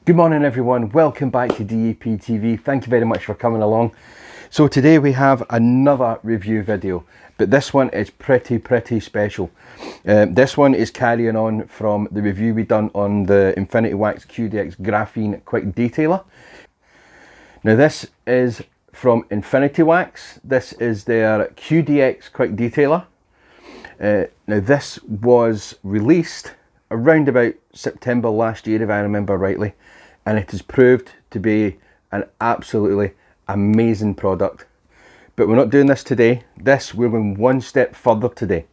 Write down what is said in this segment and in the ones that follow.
Good morning everyone, welcome back to DEP TV. Thank you very much for coming along. So today we have another review video, but this one is pretty special. This one is carrying on from the review we done on the Infinity Wax QDX Graphene Quick Detailer. Now this is from Infinity Wax. This is their QDX Quick Detailer. Now this was released around about September last year, if I remember rightly, and it has proved to be an absolutely amazing product. But we're not doing this today. We're going one step further today.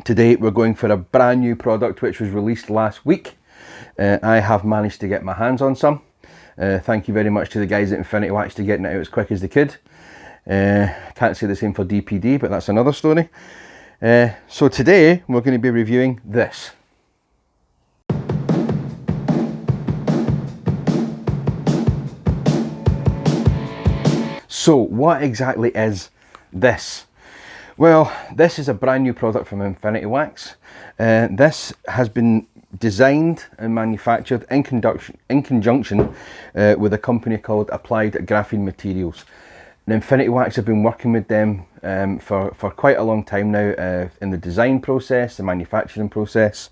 Today we're going for a brand new product which was released last week. I have managed to get my hands on some. Thank you very much to the guys at Infinity Wax for getting it out as quick as they could. Can't say the same for DPD, but that's another story. So today we're going to be reviewing this. So what exactly is this? Well, this is a brand new product from Infinity Wax. This has been designed and manufactured in conjunction with a company called Applied Graphene Materials. And Infinity Wax have been working with them for quite a long time now in the design process, the manufacturing process,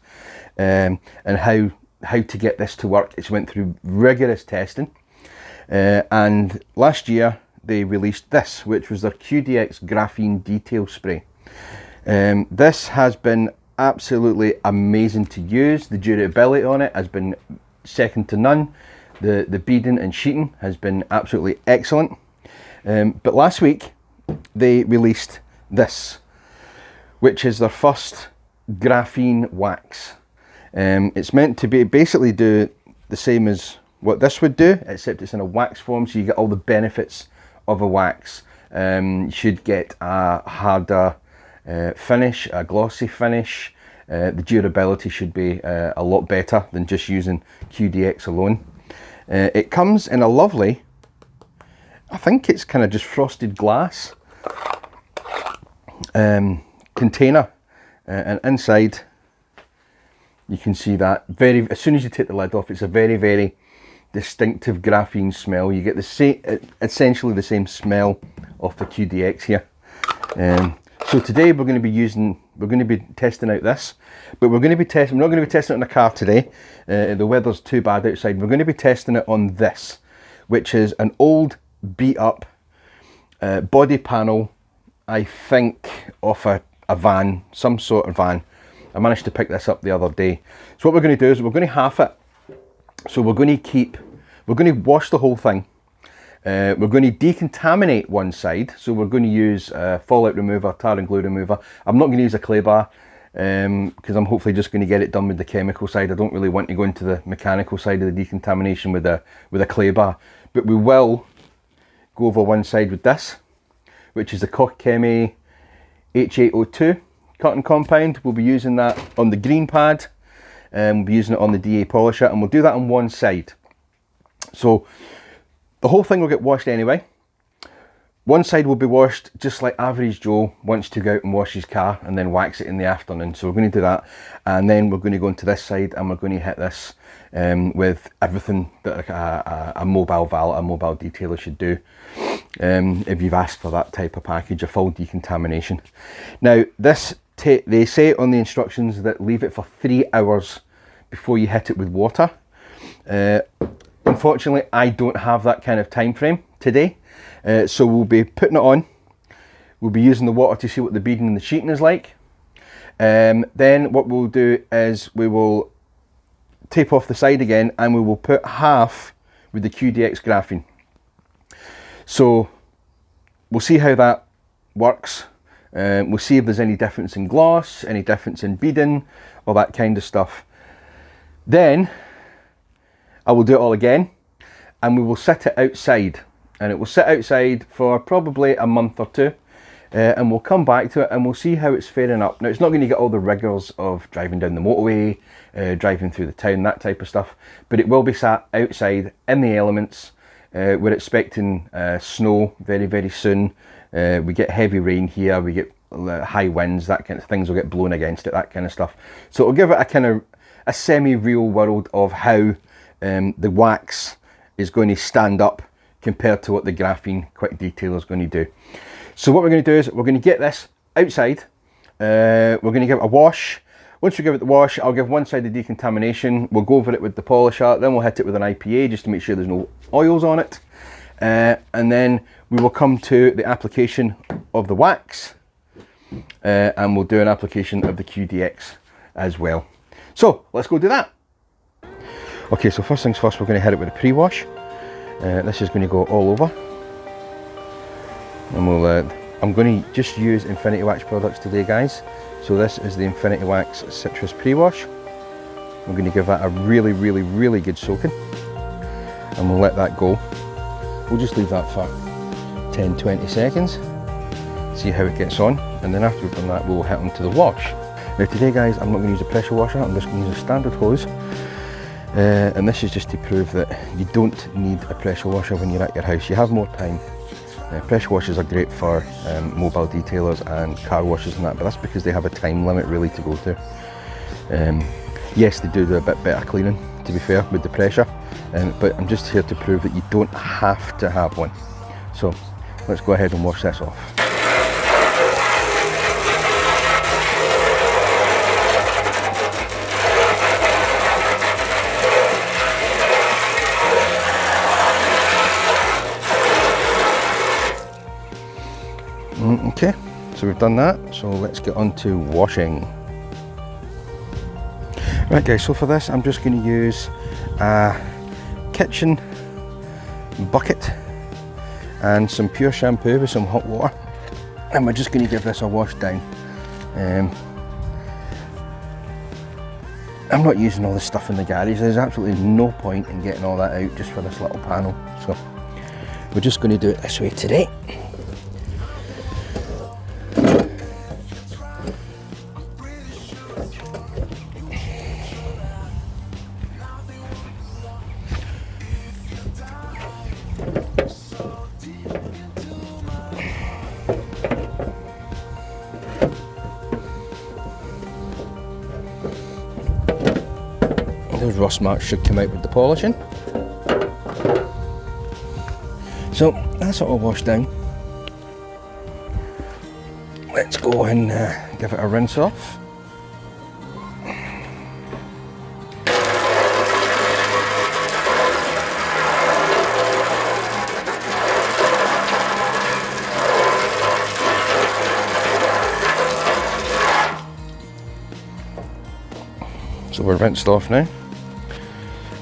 and how to get this to work. It's went through rigorous testing, and last year they released this, which was their QDX Graphene Detail Spray. This has been absolutely amazing to use. The durability on it has been second to none. The beading and sheeting has been absolutely excellent. But last week they released this, which is their first graphene wax. It's meant to be basically do the same as what this would do, except it's in a wax form, so you get all the benefits of a wax. You should get a harder finish, a glossy finish. The durability should be a lot better than just using QDX alone. It comes in a lovely, I think it's kind of just frosted glass container, and inside you can see that as soon as you take the lid off, it's a very distinctive graphene smell. You get the same, essentially the same smell of the QDX here. So today we're going to be testing out this, but we're not going to be testing it in a car today. The weather's too bad outside. We're going to be testing it on this, which is an old beat up body panel, I think off a van, some sort of van. I managed to pick this up the other day. So what we're going to do is we're going to half it. So we're going to wash the whole thing. We're going to decontaminate one side. So we're going to use fallout remover, tar and glue remover. I'm not going to use a clay bar because I'm hopefully just going to get it done with the chemical side. I don't really want to go into the mechanical side of the decontamination with a clay bar. But we will go over one side with this, which is the Koch-Chemie H802 cotton compound. We'll be using that on the green pad, and we'll be using it on the DA polisher, and we'll do that on one side. So the whole thing will get washed anyway. One side will be washed just like average Joe wants to go out and wash his car and then wax it in the afternoon. So we're going to do that, and then we're going to go into this side and we're going to hit this with everything that a mobile valet, a mobile detailer should do. If you've asked for that type of package, a full decontamination. Now this, they say on the instructions that leave it for 3 hours before you hit it with water. Unfortunately, I don't have that kind of time frame today, so we'll be putting it on. We'll be using the water to see what the beading and the sheeting is like. Then what we'll do is we will tape off the side again, and we will put half with the QDX graphene. So we'll see how that works. We'll see if there's any difference in gloss, any difference in beading, all that kind of stuff. Then I will do it all again, and we will sit it outside, and it will sit outside for probably a month or two, and we'll come back to it and we'll see how it's faring up. Now it's not going to get all the rigours of driving down the motorway, driving through the town, that type of stuff, but it will be sat outside in the elements. We're expecting snow very soon. We get heavy rain here, we get high winds, that kind of things will get blown against it, that kind of stuff. So it'll give it a semi-real world of how the wax is going to stand up compared to what the graphene quick detailer is going to do. So what we're going to do is we're going to get this outside. We're going to give it a wash. Once we give it the wash, I'll give one side the decontamination. We'll go over it with the polisher, then we'll hit it with an IPA just to make sure there's no oils on it. And then we will come to the application of the wax, and we'll do an application of the QDX as well. So let's go do that. Okay, so first things first, we're going to hit it with a pre-wash. This is going to go all over, and we'll I'm going to just use Infinity Wax products today, guys. So this is the Infinity Wax Citrus Pre-Wash. We're going to give that a really good soaking, and we'll let that go. We'll just leave that for 10-20 seconds, see how it gets on, and then after we've done that, we'll hit onto the wash. Now today, guys, I'm not going to use a pressure washer, I'm just going to use a standard hose. And this is just to prove that you don't need a pressure washer when you're at your house. You have more time. Pressure washers are great for mobile detailers and car washes and that, but that's because they have a time limit really to go to. Yes, they do a bit better cleaning, to be fair, with the pressure, but I'm just here to prove that you don't have to have one. So let's go ahead and wash this off. Okay, so we've done that, so let's get on to washing. Right guys, so for this I'm just going to use a kitchen bucket and some pure shampoo with some hot water, and we're just going to give this a wash down. I'm not using all this stuff in the garage, there's absolutely no point in getting all that out just for this little panel, so we're just going to do it this way today. Those rust marks should come out with the polishing. So that's all washed down. Let's go and give it a rinse off. So we're rinsed off now.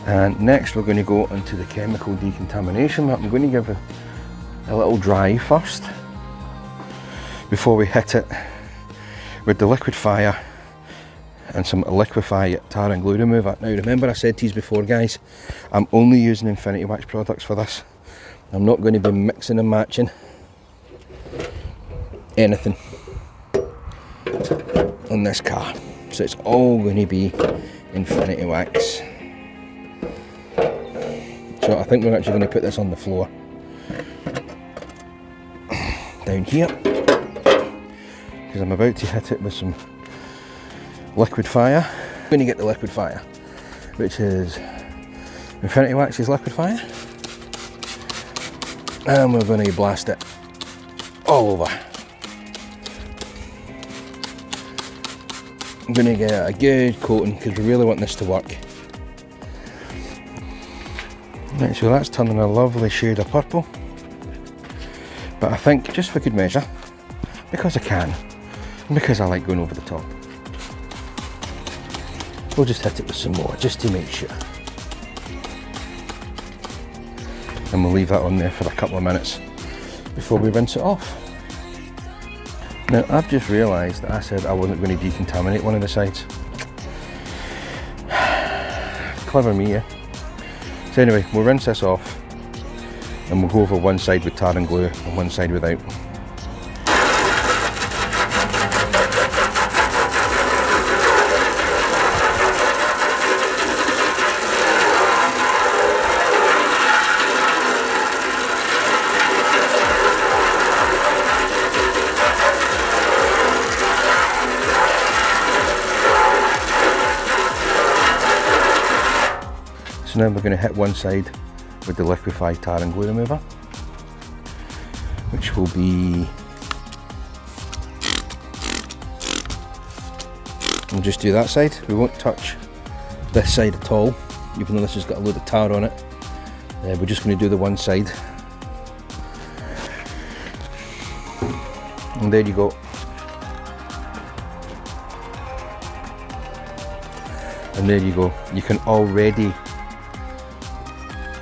And next we're going to go into the chemical decontamination. I'm going to give a little dry first before we hit it with the liquid fire and some liquefy tar and glue remover. Now remember, I said to you before, guys, I'm only using Infinity Wax products for this. I'm not going to be mixing and matching anything on this car, so it's all going to be Infinity Wax. So I think we're actually going to put this on the floor down here, because I'm about to hit it with some liquid fire. I'm going to get the liquid fire, which is Infinity Wax's liquid fire, and we're going to blast it all over. I'm going to get a good coating because we really want this to work. Right, so that's turning a lovely shade of purple, but I think just for good measure, because I can, and because I like going over the top, we'll just hit it with some more just to make sure, and we'll leave that on there for a couple of minutes before we rinse it off. Now I've just realised that I said I wasn't going to decontaminate one of the sides. Clever me, yeah? So anyway, we'll rinse this off and we'll go over one side with tar and glue and one side without. So now we're going to hit one side with the liquefied tar and glue remover, which will be, we'll just do that side. We won't touch this side at all, even though this has got a load of tar on it. We're just going to do the one side. And there you go. And there you go. You can already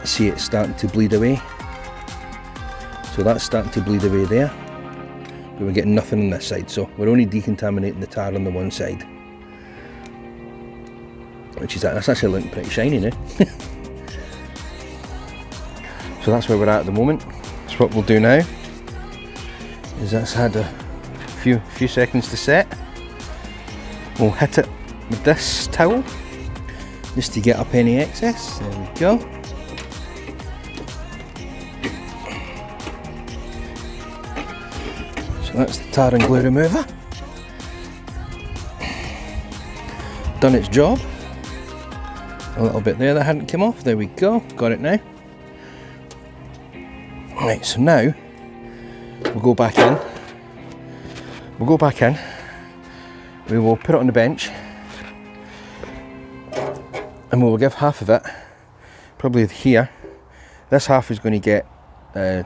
see it starting to bleed away. So that's starting to bleed away there. But we're getting nothing on this side, so we're only decontaminating the tar on the one side. Which is, that's actually looking pretty shiny now. So that's where we're at the moment. So what we'll do now is that's had a few seconds to set. We'll hit it with this towel just to get up any excess. There we go. So that's the tar and glue remover. Done its job. A little bit there that hadn't come off. There we go. Got it now. Right, so now we'll go back in. We'll go back in. We will put it on the bench. And we will give half of it, probably here. This half is going to get a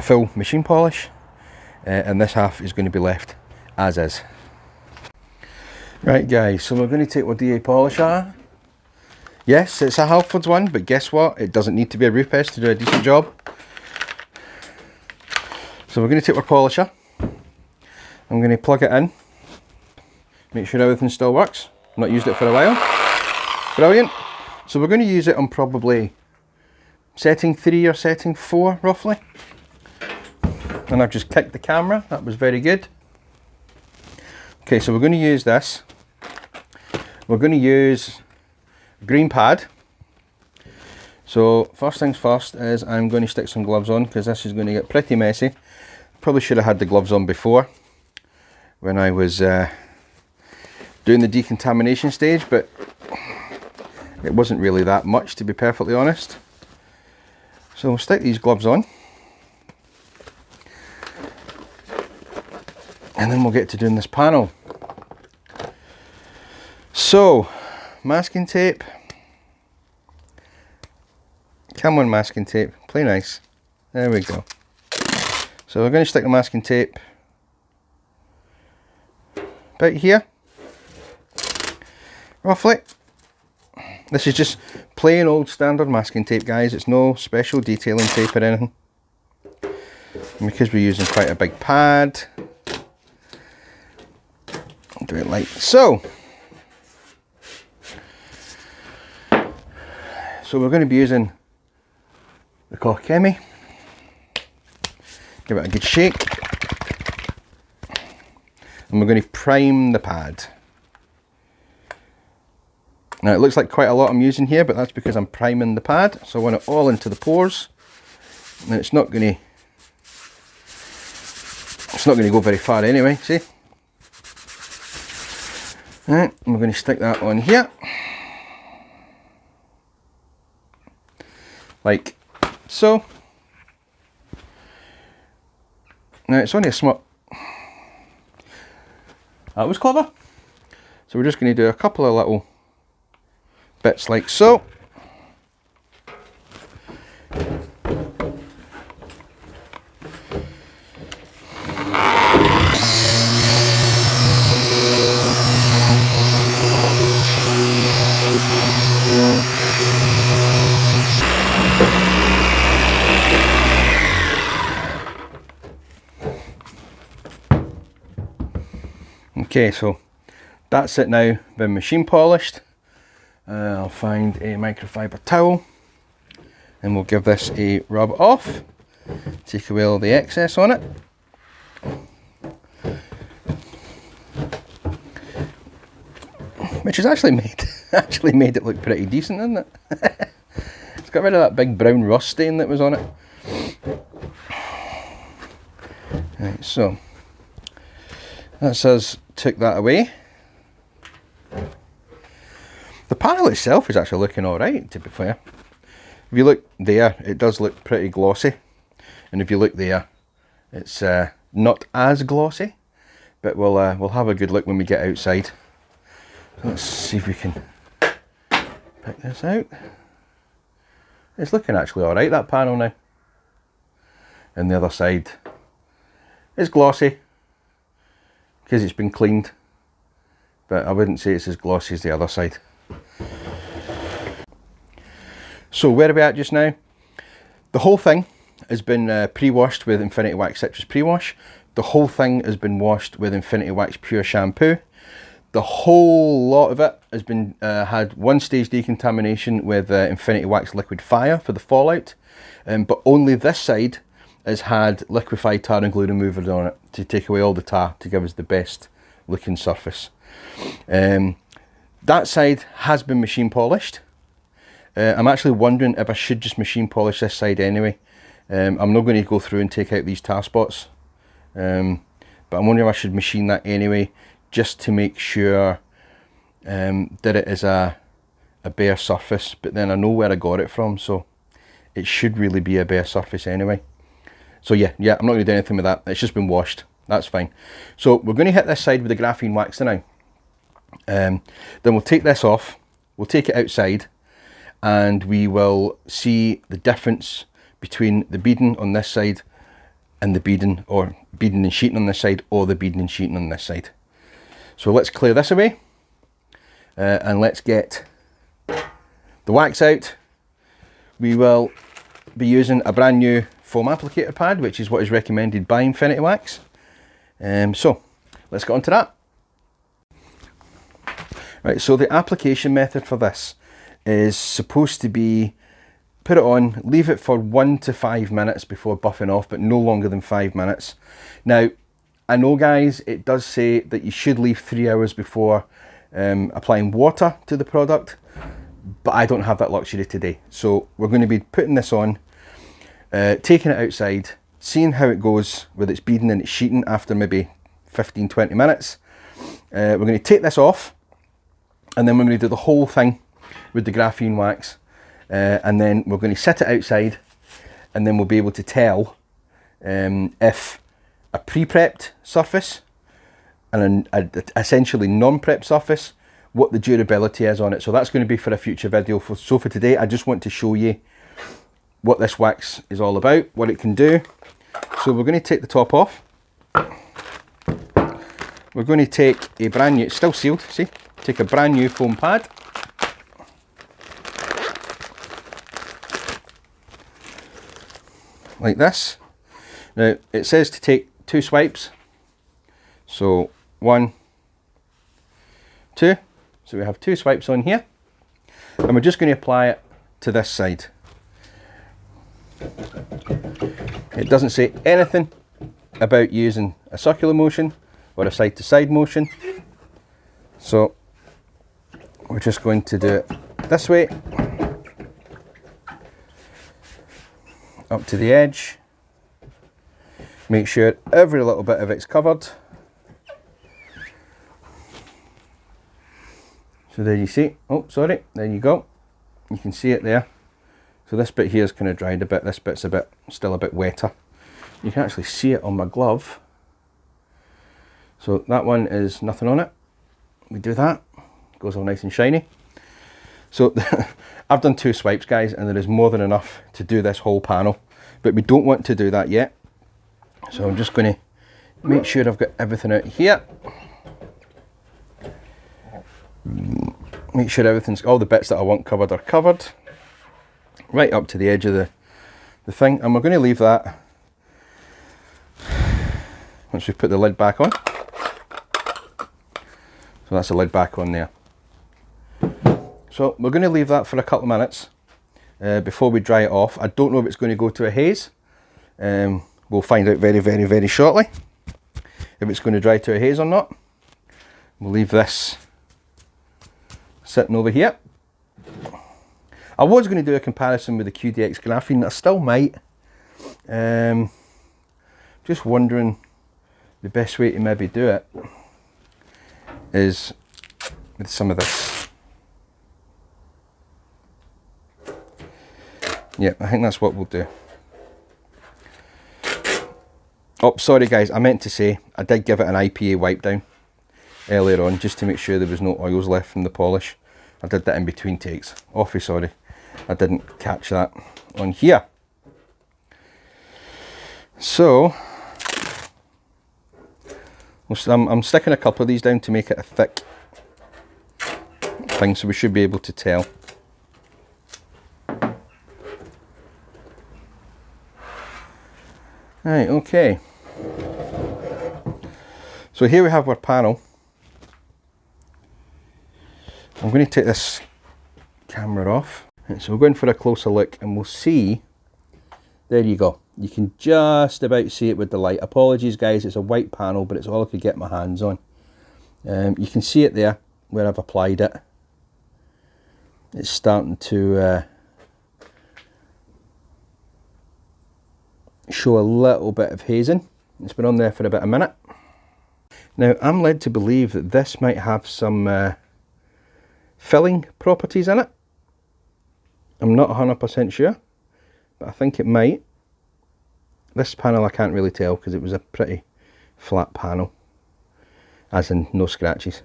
full machine polish, and this half is going to be left as is. Right guys, so we're going to take our DA polisher. Yes, it's a Halfords one, but guess what? It doesn't need to be a Rupes to do a decent job. So we're going to take our polisher. I'm going to plug it in, make sure everything still works. I've not used it for a while. Brilliant. So we're going to use it on probably setting 3 or setting 4 roughly. And I've just kicked the camera, that was very good. Okay, so we're going to use this. We're going to use green pad. So first things first is I'm going to stick some gloves on because this is going to get pretty messy. Probably should have had the gloves on before when I was doing the decontamination stage, but it wasn't really that much, to be perfectly honest. So we'll stick these gloves on. And then we'll get to doing this panel. So, masking tape. Come on, masking tape. Play nice. There we go. So we're going to stick the masking tape about here. Roughly. This is just plain old standard masking tape, guys. It's no special detailing tape or anything. And because we're using quite a big pad, I'll do it like so. So we're going to be using the Chemi. Give it a good shake. And we're going to prime the pad. Now it looks like quite a lot I'm using here, but that's because I'm priming the pad. So I want it all into the pores. And it's not going to go very far anyway, see? Alright, and we're going to stick that on here. Like so. Now it's only a small... That was clever. So we're just going to do a couple of little bits like so. Okay, so that's it now, been machine polished. I'll find a microfiber towel and we'll give this a rub off, take away all the excess on it. Which has actually made it look pretty decent, isn't it? It's got rid of that big brown rust stain that was on it. Right, so that's us took that away. The panel itself is actually looking alright, to be fair. If you look there, it does look pretty glossy, and if you look there, it's not as glossy, but we'll have a good look when we get outside. So let's see if we can pick this out. It's looking actually alright, that panel now. And the other side is glossy because it's been cleaned, but I wouldn't say it's as glossy as the other side. So where are we at just now? The whole thing has been pre-washed with Infinity Wax Citrus Pre-Wash. The whole thing has been washed with Infinity Wax Pure Shampoo. The whole lot of it has been had one stage decontamination with Infinity Wax Liquid Fire for the fallout, but only this side has had liquefied tar and glue remover on it to take away all the tar to give us the best looking surface. That side has been machine polished. I'm actually wondering if I should just machine polish this side anyway. I'm not going to go through and take out these tar spots, but I'm wondering if I should machine that anyway, just to make sure that it is a bare surface. But then I know where I got it from, so it should really be a bare surface anyway. So yeah, I'm not going to do anything with that. It's just been washed. That's fine. So we're going to hit this side with the graphene wax now. Then we'll take this off, we'll take it outside, and we will see the difference between the beading on this side and the beading, or beading and sheeting on this side, or the beading and sheeting on this side. So let's clear this away, and let's get the wax out. We will be using a brand new foam applicator pad, which is what is recommended by Infinity Wax. So let's get on to that. Right, so the application method for this is supposed to be put it on, leave it for 1 to 5 minutes before buffing off, but no longer than 5 minutes. Now, I know guys, it does say that you should leave 3 hours before applying water to the product, but I don't have that luxury today. So we're going to be putting this on, taking it outside, seeing how it goes with its beading and its sheeting after maybe 15-20 minutes. We're going to take this off, and then we're going to do the whole thing with the graphene wax, and then we're going to set it outside, and then we'll be able to tell if a pre-prepped surface and an essentially non-prepped surface, what the durability is on it. So that's going to be for a future video. So for today, I just want to show you what this wax is all about, what it can do. So we're going to take the top off. We're going to take a brand new, it's still sealed, see? Take a brand new foam pad. Like this. Now it says to take 2 swipes. So 1, 2. So we have 2 swipes on here. And we're just going to apply it to this side. It doesn't say anything about using a circular motion or a side to side motion. So we're just going to do it this way, up to the edge. Make sure every little bit of it's covered. So there you see, oh sorry, there you go. You can see it there. So this bit here is kind of dried a bit, this bit's still a bit wetter. You can actually see it on my glove. So that one is nothing on it. We do that, goes all nice and shiny. So I've done 2 swipes guys, and there is more than enough to do this whole panel, but we don't want to do that yet. So I'm just going to make sure I've got everything out here. Make sure everything's, all the bits that I want covered are covered. Right up to the edge of the thing, and we're going to leave that once we put the lid back on. So that's the lid back on there. So we're going to leave that for a couple of minutes before we dry it off. I don't know if it's going to go to a haze. We'll find out very, very, very shortly if it's going to dry to a haze or not. We'll leave this sitting over here. I was going to do a comparison with the QDX graphene. I still might. Just wondering the best way to maybe do it is with some of this. Yeah, I think that's what we'll do. Oh, sorry guys, I meant to say, I did give it an IPA wipe down earlier on, just to make sure there was no oils left from the polish. I did that in between takes. Awfully sorry, I didn't catch that on here. So, I'm sticking a couple of these down to make it a thick thing, so we should be able to tell. Right, okay. So here we have our panel. I'm going to take this camera off. Right, so we're going for a closer look and we'll see. There you go. You can just about see it with the light. Apologies guys, it's a white panel, but it's all I could get my hands on. You can see it there where I've applied it. It's starting to show a little bit of hazing. It's been on there for about a minute. Now I'm led to believe that this might have some filling properties in it. I'm not 100% sure, but I think it might. This panel I can't really tell because it was a pretty flat panel, as in no scratches.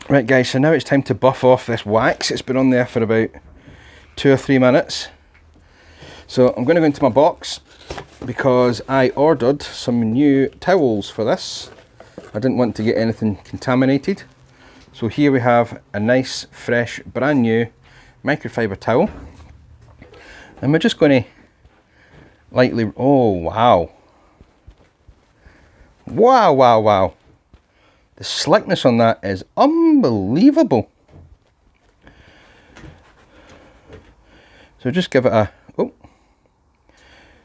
Right guys, so now it's time to buff off this wax. It's been on there for about 2 or 3 minutes. So I'm going to go into my box because I ordered some new towels for this. I didn't want to get anything contaminated. So here we have a nice, fresh, brand new microfiber towel. And we're just going to lightly, oh wow. Wow, wow, wow. The slickness on that is unbelievable. So just give it a,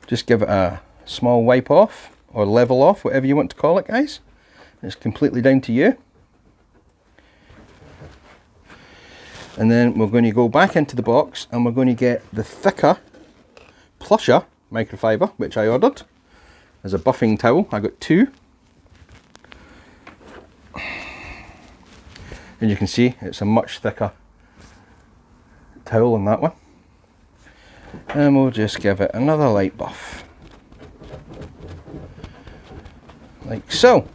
just give it a small wipe off or level off, whatever you want to call it guys. It's completely down to you. And then we're going to go back into the box and we're going to get the thicker, plusher microfiber, which I ordered as a buffing towel. I got 2. And you can see it's a much thicker towel on that one. And we'll just give it another light buff. Like so.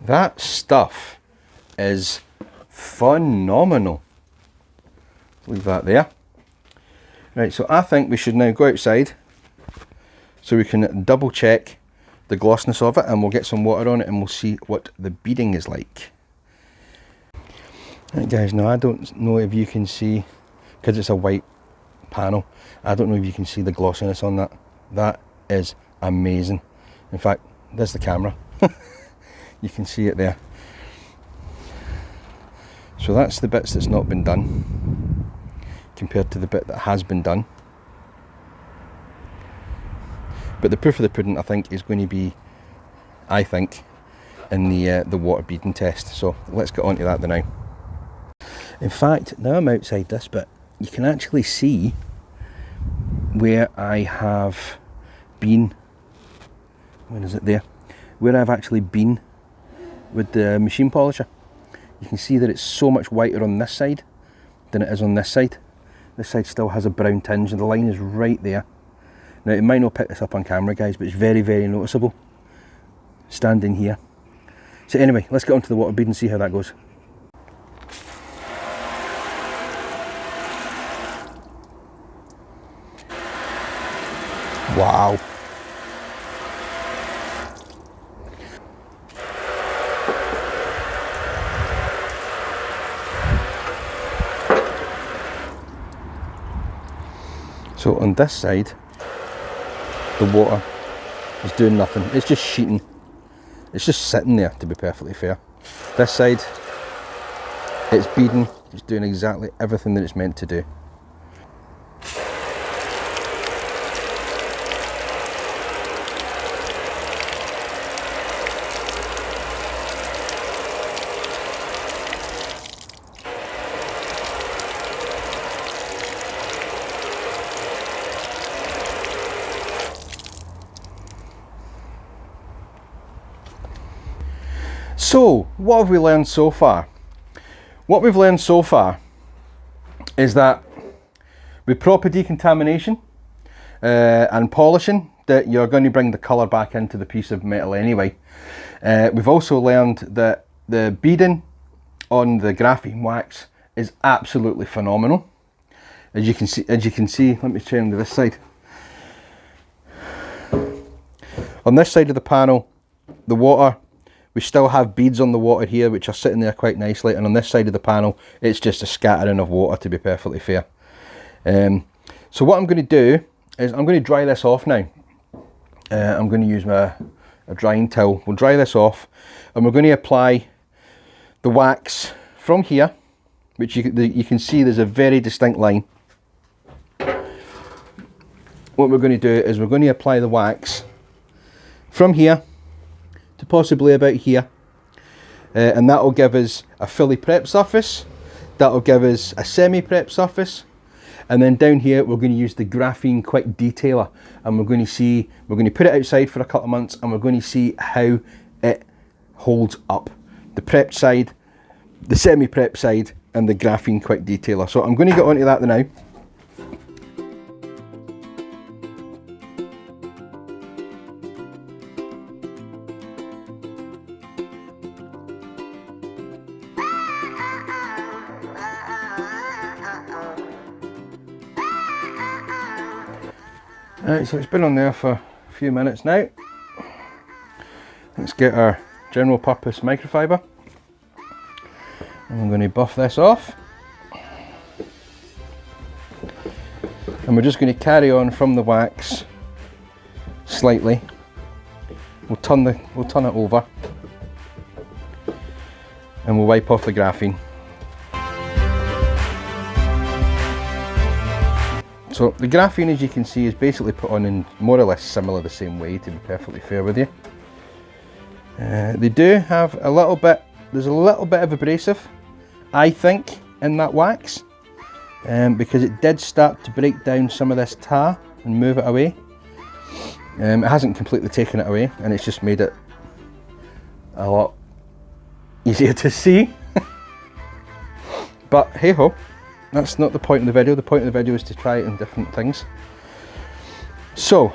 That stuff is phenomenal. Leave that there. Right, so I think we should now go outside so we can double check the glossiness of it, and we'll get some water on it and we'll see what the beading is like. Right guys, now I don't know if you can see, because it's a white panel, I don't know if you can see the glossiness on that. That is amazing. In fact, there's the camera. You can see it there. So that's the bits that's not been done compared to the bit that has been done. But the proof of the pudding, I think, is going to be, I think, in the water beading test. So let's get on to that now. In fact, now I'm outside this bit, you can actually see where I have been. Where is it there? Where I've actually been with the machine polisher. You can see that it's so much whiter on this side than it is on this side. This side still has a brown tinge and the line is right there. Now it might not pick this up on camera guys, but it's very, very noticeable standing here. So anyway, let's get onto the water bead and see how that goes. Wow. So on this side, the water is doing nothing. It's just sheeting. It's just sitting there, to be perfectly fair. This side, it's beading. It's doing exactly everything that it's meant to do. So, what have we learned so far? What we've learned so far is that with proper decontamination and polishing, that you're going to bring the colour back into the piece of metal anyway. We've also learned that the beading on the graphene wax is absolutely phenomenal. As you can see, let me turn to this side. On this side of the panel, the water, we still have beads on the water here which are sitting there quite nicely, and on this side of the panel it's just a scattering of water, to be perfectly fair. So what I'm going to do is I'm going to dry this off now. I'm going to use a drying towel. We'll dry this off and we're going to apply the wax from here, which you can see there's a very distinct line. What we're going to do is we're going to apply the wax from here to possibly about here, and that will give us a fully prepped surface, that will give us a semi-prepped surface, and then down here we're going to use the graphene quick detailer, and we're going to put it outside for a couple of months and we're going to see how it holds up. The prepped side, the semi-prepped side, and the graphene quick detailer. So I'm going to get onto that now. Right, so it's been on there for a few minutes now. Let's get our general purpose microfiber, and I'm going to buff this off, and we're just going to carry on from the wax slightly. We'll turn it over and we'll wipe off the graphene. So the graphene, as you can see, is basically put on in more or less similar the same way, to be perfectly fair with you. They do have a little bit, there's a little bit of abrasive, I think, in that wax, because it did start to break down some of this tar and move it away. It hasn't completely taken it away, and it's just made it a lot easier to see. But hey ho. That's not the point of the video. The point of the video is to try it in different things. So,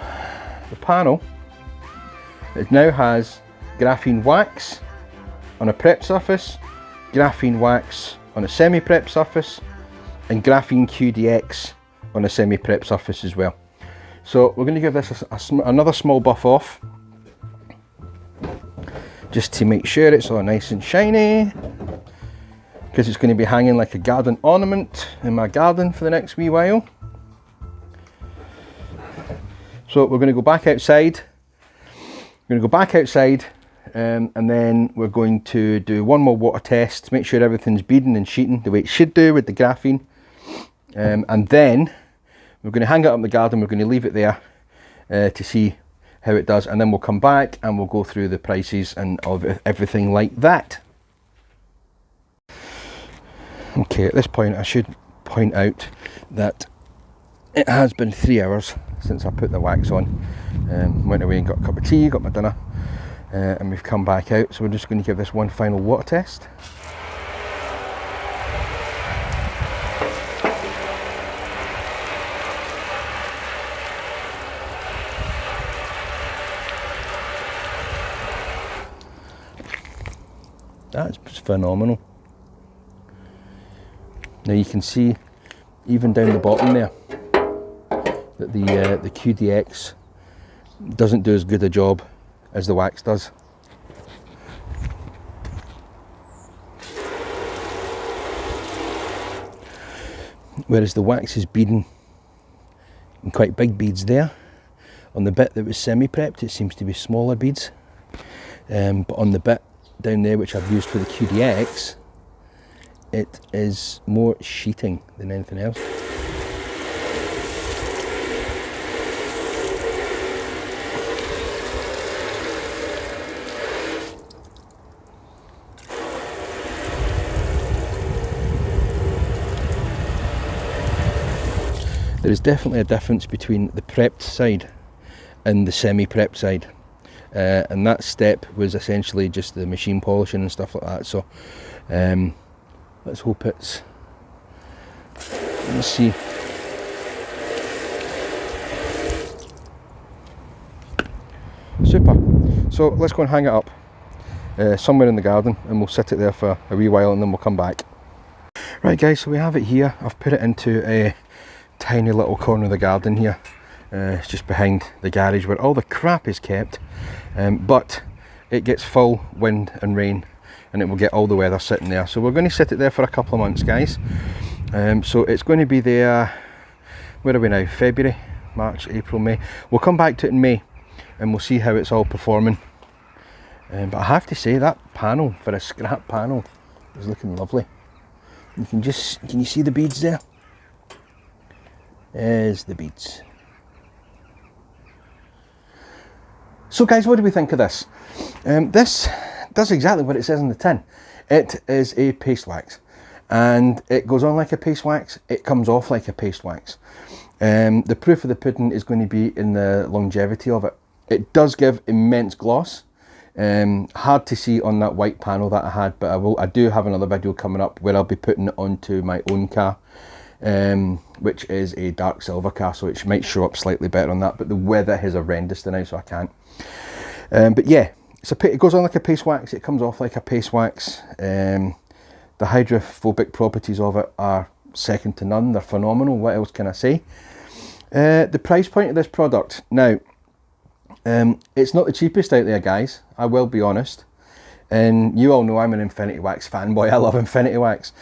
the panel, it now has graphene wax on a prep surface, graphene wax on a semi-prep surface, and graphene QDX on a semi-prep surface as well. So we're going to give this another small buff off, just to make sure it's all nice and shiny, because it's going to be hanging like a garden ornament in my garden for the next wee while. So we're going to go back outside. And then we're going to do one more water test to make sure everything's beading and sheeting the way it should do with the graphene. And then we're going to hang it up in the garden. We're going to leave it there to see how it does, and then we'll come back and we'll go through the prices and everything like that. Okay, at this point I should point out that it has been 3 hours since I put the wax on. Went away and got a cup of tea, got my dinner, and we've come back out. So we're just going to give this one final water test. That's phenomenal. Now you can see, even down the bottom there, that the QDX doesn't do as good a job as the wax does. Whereas the wax is beading in quite big beads there. On the bit that was semi-prepped, it seems to be smaller beads. But on the bit down there, which I've used for the QDX, it is more sheeting than anything else. There is definitely a difference between the prepped side and the semi-prepped side. and that step was essentially just the machine polishing and stuff like that. So let's hope it's, let's see. Super. So let's go and hang it up somewhere in the garden, and we'll sit it there for a wee while and then we'll come back. Right guys, so we have it here. I've put it into a tiny little corner of the garden here. It's just behind the garage where all the crap is kept, but it gets full wind and rain and it will get all the weather sitting there. So we're going to sit it there for a couple of months, guys. So it's going to be there, where are we now, February, March, April, May. We'll come back to it in May and we'll see how it's all performing. But I have to say, that panel, for a scrap panel, is looking lovely. You can just, can you see the beads there? There's the beads. So guys, what do we think of this? This does exactly what it says on the tin. It is a paste wax, and it goes on like a paste wax, it comes off like a paste wax. The proof of the pudding is going to be in the longevity of it. It does give immense gloss. Hard to see on that white panel that I had, but I do have another video coming up where I'll be putting it onto my own car, which is a dark silver car, so it might show up slightly better on that, but the weather is horrendous tonight, so I can't. But yeah, it goes on like a paste wax, it comes off like a paste wax. The hydrophobic properties of it are second to none, they're phenomenal. What else can I say? The price point of this product, now, it's not the cheapest out there, guys, I will be honest, and you all know I'm an Infinity Wax fanboy. I love Infinity Wax,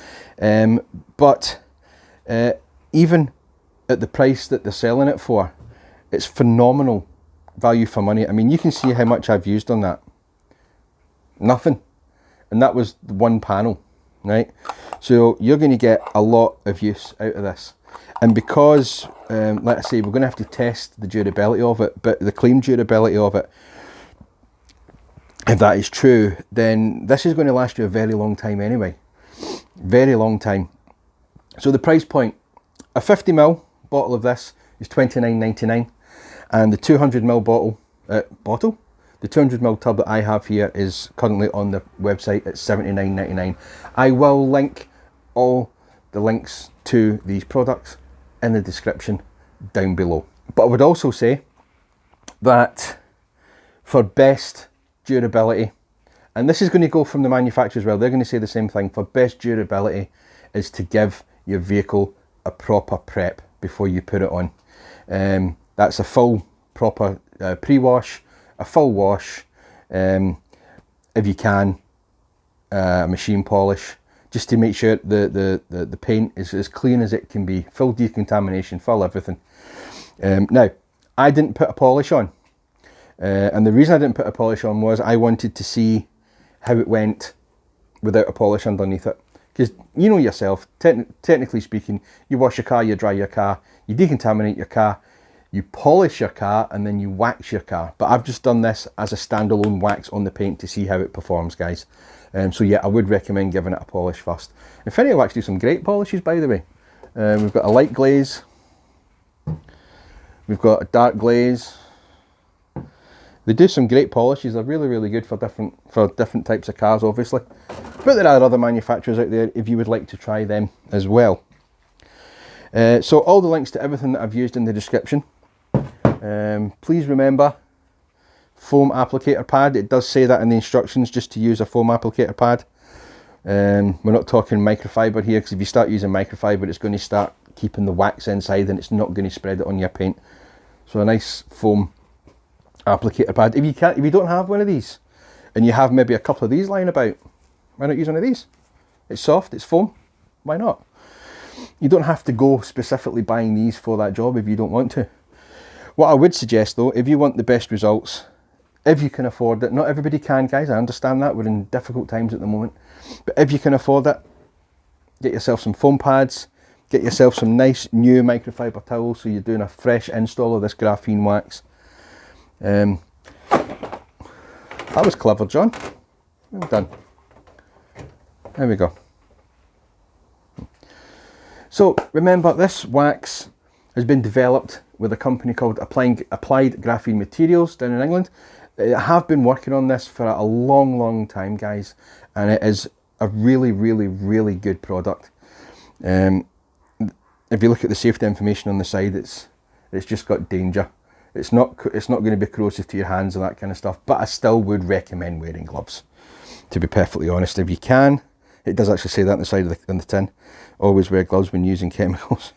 but even at the price that they're selling it for, it's phenomenal value for money. I mean, you can see how much I've used on that. Nothing. And that was one panel, right? So you're going to get a lot of use out of this. And because, like I say, we're going to have to test the durability of it, but the claimed durability of it, if that is true, then this is going to last you a very long time anyway. Very long time. So the price point, a 50ml bottle of this is $29.99, and the 200ml bottle, the 200ml tub that I have here is currently on the website at $79.99. I will link all the links to these products in the description down below. But I would also say that for best durability, and this is going to go from the manufacturer as well, they're going to say the same thing, for best durability is to give your vehicle a proper prep before you put it on. That's a full proper pre-wash, a full wash, if you can, machine polish, just to make sure the paint is as clean as it can be, full decontamination, full everything. Now, I didn't put a polish on, and the reason I didn't put a polish on was I wanted to see how it went without a polish underneath it. Because you know yourself, technically speaking, you wash your car, you dry your car, you decontaminate your car, you polish your car, and then you wax your car. But I've just done this as a standalone wax on the paint to see how it performs, guys. So yeah, I would recommend giving it a polish first. Infinity Wax do some great polishes, by the way. We've got a light glaze, we've got a dark glaze. They do some great polishes. They're really, really good for different types of cars, obviously. But there are other manufacturers out there if you would like to try them as well. So all the links to everything that I've used in the description. Please remember, foam applicator pad. It does say that in the instructions, just to use a foam applicator pad. We're not talking microfiber here, because if you start using microfiber, it's going to start keeping the wax inside and it's not going to spread it on your paint. So a nice foam applicator pad. If you don't have one of these, and you have maybe a couple of these lying about, why not use one of these? It's soft, it's foam, why not? You don't have to go specifically buying these for that job if you don't want to. What I would suggest though, if you want the best results, if you can afford it, not everybody can, guys, I understand that, we're in difficult times at the moment, but if you can afford it, get yourself some foam pads, get yourself some nice new microfiber towels, so you're doing a fresh install of this graphene wax. That was clever, John. Well done. There we go. So remember, this wax has been developed with a company called Applied Graphene Materials down in England. I have been working on this for a long time, guys, and it is a really good product. If you look at the safety information on the side, it's just got danger. It's not going to be corrosive to your hands and that kind of stuff, but I still would recommend wearing gloves, to be perfectly honest. If you can, it does actually say that on the side of on the tin, always wear gloves when using chemicals.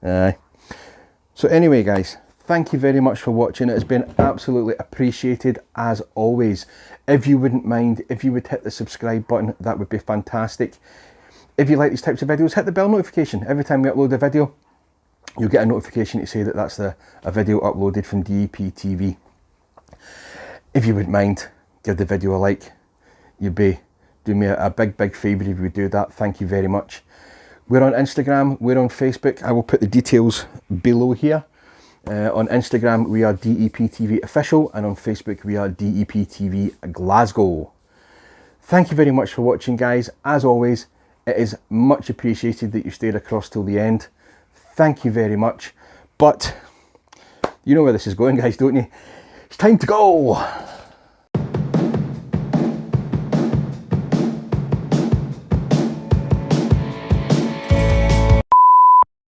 So anyway, guys, thank you very much for watching. It has been absolutely appreciated as always. If you wouldn't mind, if you would hit the subscribe button, that would be fantastic. If you like these types of videos, hit the bell notification. Every time we upload a video, you'll get a notification to say that that's a video uploaded from DEP TV. If you wouldn't mind, give the video a like. You'd be doing me a big favour if you would do that. Thank you very much. We're on Instagram, we're on Facebook. I will put the details below here. On Instagram, we are DEP TV Official, and on Facebook, we are DEP TV Glasgow. Thank you very much for watching, guys. As always, it is much appreciated that you stayed across till the end. Thank you very much. But you know where this is going, guys, don't you? It's time to go.